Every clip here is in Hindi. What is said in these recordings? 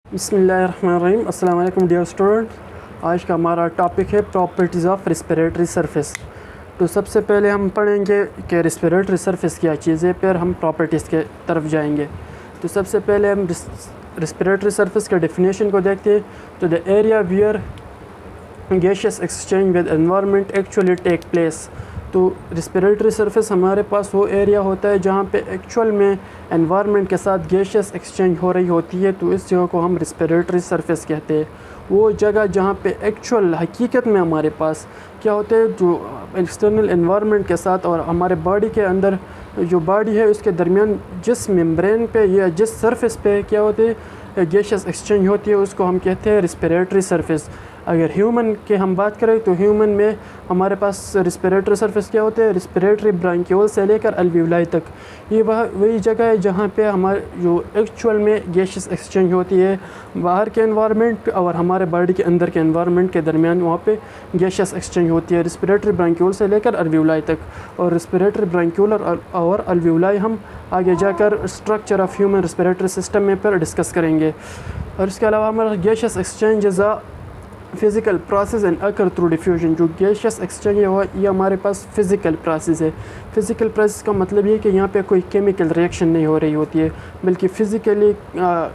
बिस्मिल्लाहिर्रहमानिर्रहीम। अस्सलाम वालेकुम डियर स्टूडेंट। आज का हमारा टॉपिक है प्रॉपर्टीज़ ऑफ रिस्पिरेटरी सरफेस। तो सबसे पहले हम पढ़ेंगे कि रिस्पिरेटरी सरफेस क्या चीज़ है, फिर हम प्रॉपर्टीज़ के तरफ जाएंगे। तो सबसे पहले हम रिस्पिरेटरी सरफेस के डेफिनेशन को देखते हैं। तो the area where gaseous exchange with environment actually take place. तो रिस्पिरेटरी सरफेस हमारे पास वो एरिया होता है जहाँ पे एक्चुअल में एनवायरनमेंट के साथ गैशियस एक्सचेंज हो रही होती है, तो इस जगह को हम रिस्पिरेटरी सरफेस कहते हैं। वो जगह जहाँ पे एक्चुअल हकीकत में हमारे पास क्या होते हैं, जो एक्सटर्नल एनवायरनमेंट के साथ और हमारे बॉडी के अंदर जो बॉडी है उसके दरमियान जिस मेम्ब्रेन पे या जिस सरफेस पे क्या होते हैं गैशियस एक्सचेंज होती है, उसको हम कहते हैं रिस्पिरेटरी सरफेस। अगर ह्यूमन के हम बात करें तो ह्यूमन में हमारे पास रिस्पिरेटरी सरफेस क्या होते हैं, रिस्पिरेटरी ब्रांक्यूल से लेकर अल्वियोलाई तक। ये वही जगह है जहाँ पे हमारे जो एक्चुअल में गैशियस एक्सचेंज होती है बाहर के एनवायरनमेंट और हमारे बॉडी के अंदर के एनवायरनमेंट के दरमियान, वहाँ पे गैशियस एक्सचेंज होती है रिस्पिरेटरी ब्रांक्यूल से लेकर अल्वियोलाई तक। और रिस्पिरेटरी ब्रांक्यूल और अल्वियोलाई हम आगे जाकर structure of human respiratory system में पर डिस्कस करेंगे। और इसके अलावा हमारा gaseous exchange is a physical process and occur through diffusion. जो गैशियस एक्सचेंज है ये हमारे पास फ़िज़िकल प्रोसेस है। फ़िज़िकल प्रोसेस का मतलब ये कि यहाँ पे कोई केमिकल रिएक्शन नहीं हो रही होती है, बल्कि फ़िज़िकली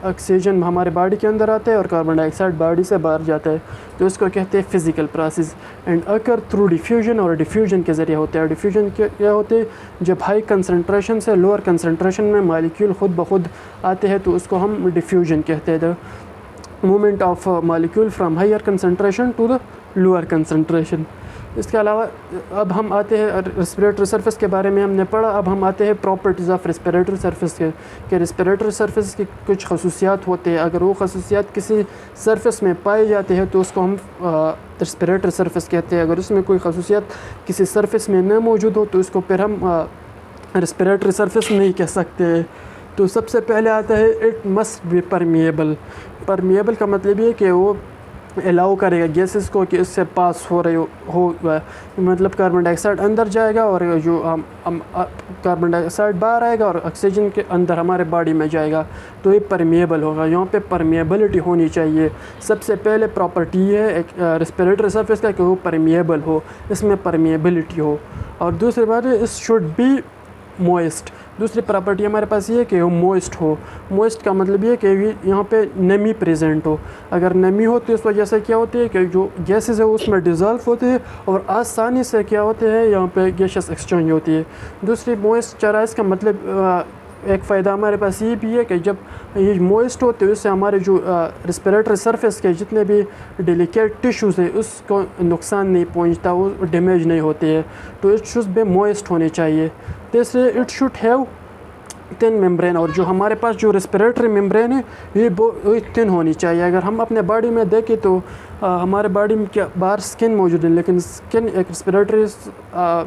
ऑक्सीजन हमारे बॉडी के अंदर आता है और कार्बन डाइऑक्साइड बॉडी से बाहर जाता है, तो इसको कहते हैं physical process. And occur through diffusion, और डिफ्यूजन के ज़रिए होता है। डिफ्यूजन क्या होते हैं, जब हाई कंसनट्रेशन से लोअर कंसनट्रेशन में मालिक्यूल खुद ब खुद आते हैं तो उसको हम डिफ्यूजन कहते हैं। Movement of molecule from higher concentration to the lower concentration. इसके अलावा अब हम आते हैं रिस्पिरेटरी सरफेस के बारे में हमने पढ़ा। अब हम आते हैं प्रॉपर्टीज़ ऑफ रिस्पिरेटरी सरफेस के रिस्पिरेटरी सरफेस की कुछ खसूसियात होते हैं। अगर वो खसूसियात किसी सरफेस में पाई जाती है तो उसको हम रिस्पिरेटरी सरफेस कहते हैं। अगर उसमें कोई खसूसियात किसी सरफेस में न मौजूद हो तो इसको फिर हम रिस्पिरेटरी सरफेस नहीं कह सकते। तो सबसे पहले आता है it must be permeable. Permeable का मतलब ये कि वो अलाउ करेगा गैसेस को कि इससे पास हो रही हो मतलब कार्बन डाइऑक्साइड अंदर जाएगा और जो कार्बन डाइऑक्साइड बाहर आएगा और ऑक्सीजन के अंदर हमारे बॉडी में जाएगा, तो ये परमिएबल होगा। यहाँ पे परमिएबिलिटी होनी चाहिए। सबसे पहले प्रॉपर्टी है एक रिस्पिरेटरी सरफेस का कि वो परमिएबल हो, इसमें परमिएबिलिटी हो। और दूसरी बात है इट शुड बी मॉइस्ट। दूसरी प्रॉपर्टी हमारे पास ये है कि वो मॉइस्ट हो। मॉइस्ट का मतलब ये कि यहाँ पे नमी प्रेजेंट हो। अगर नमी हो तो इस वजह से क्या होती है कि जो गैसेस है उसमें डिज़ोल्व होते हैं और आसानी से क्या होते हैं यहाँ पे गैसेस एक्सचेंज होती है। दूसरी मॉइस्चराइज का मतलब एक फ़ायदा हमारे पास ये भी है कि जब ये मॉइस्ट होते हैं उससे हमारे जो रिस्पिरेटरी सरफेस के जितने भी डेलिकेट टिश्यूज़ हैं उसको नुकसान नहीं पहुंचता, वो डैमेज नहीं होते हैं। तो इट शुड बी मॉइस्ट होने चाहिए। तीसरे it should have thin membrane. और जो हमारे पास जो रिस्पिरेटरी मेम्ब्रेन है ये बहुत थिन होनी चाहिए। अगर हम अपने बॉडी में देखें तो हमारे बॉडी में क्या बाहर स्किन मौजूद है, लेकिन स्किन एक रिस्पिरेटरी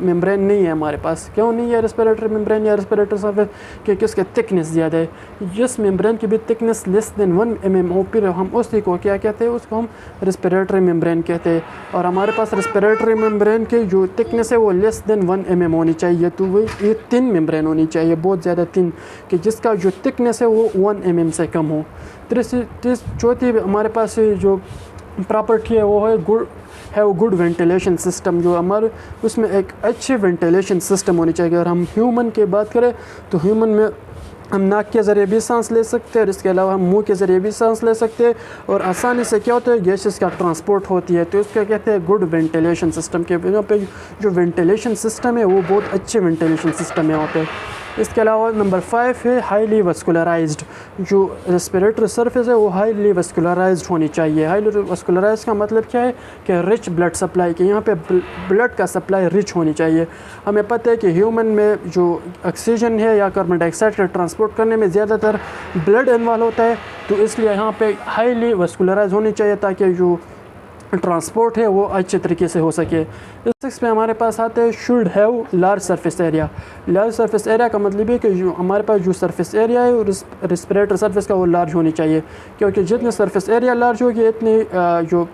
मेम्ब्रेन नहीं है हमारे पास। क्यों नहीं है रिस्पिरेटरी मेम्ब्रेन या रिस्पिरेटरी सरफेस? क्योंकि इसके थिकनेस ज़्यादा है। जिस मेम्ब्रेन की भी थिकनेस लेस देन 1 mm हो फिर हम उसी को क्या कहते हैं, उसको हम रिस्पिरेटरी मेम्ब्रेन कहते हैं। और हमारे पास रिस्पिरेटरी मेम्ब्रेन की जो थिकनेस है वो लेस देन 1 mm होनी चाहिए। तो वो ये थिन मेम्ब्रेन होनी चाहिए, बहुत ज़्यादा थिन, कि जिसका जो थिकनेस है वो 1 mm से कम हो। चौथी हमारे पास जो प्रॉपर्टी है वो है गुड वेंटिलेशन सिस्टम। जो हमारे उसमें एक अच्छे वेंटिलेशन सिस्टम होनी चाहिए। अगर हम ह्यूमन की बात करें तो ह्यूमन में हम नाक के ज़रिए भी सांस ले सकते हैं और इसके अलावा हम मुंह के ज़रिए भी सांस ले सकते हैं और आसानी से क्या होता है गैसेस का ट्रांसपोर्ट होती है। तो इसको कहते हैं गुड वेंटिलेशन सिस्टम। के यहाँ पे जो वेंटिलेशन सिस्टम है वो बहुत अच्छे वेंटिलेशन सिस्टम है वहाँ पे। इसके अलावा नंबर 5 है हाईली वस्कुलराइज्ड। जो रेस्पिरेटरी सरफेस है वो हाईली वस्कुलराइज्ड होनी चाहिए। हाईली वस्कुलराइज्ड का मतलब क्या है कि रिच ब्लड सप्लाई, के यहाँ पे ब्लड का सप्लाई रिच होनी चाहिए। हमें पता है कि ह्यूमन में जो ऑक्सीजन है या कार्बन डाइऑक्साइड का ट्रांसपोर्ट करने में ज़्यादातर ब्लड इन्वॉल्व होता है, तो इसलिए यहाँ पे हाईली वस्कुलराइज होनी चाहिए ताकि जो ट्रांसपोर्ट है वो अच्छे तरीके से हो सके। इस पे हमारे पास आते हैं should have large surface area. Large surface area का मतलब है कि जो हमारे पास जो सरफेस एरिया है रिस्पिरेटरी सरफेस का वो लार्ज होनी चाहिए, क्योंकि जितने सरफेस एरिया लार्ज होगी इतनी जो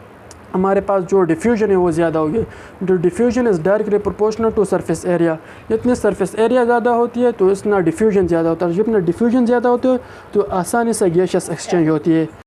हमारे पास जो डिफ्यूजन है वो ज़्यादा होगी। जो diffusion is directly proportional to surface area. जितनी सरफेस एरिया ज़्यादा होती है तो इतना डिफ्यूजन ज़्यादा होता है। जितना डिफ्यूजन ज़्यादा होता है तो आसानी से गैसेस एक्सचेंज होती है।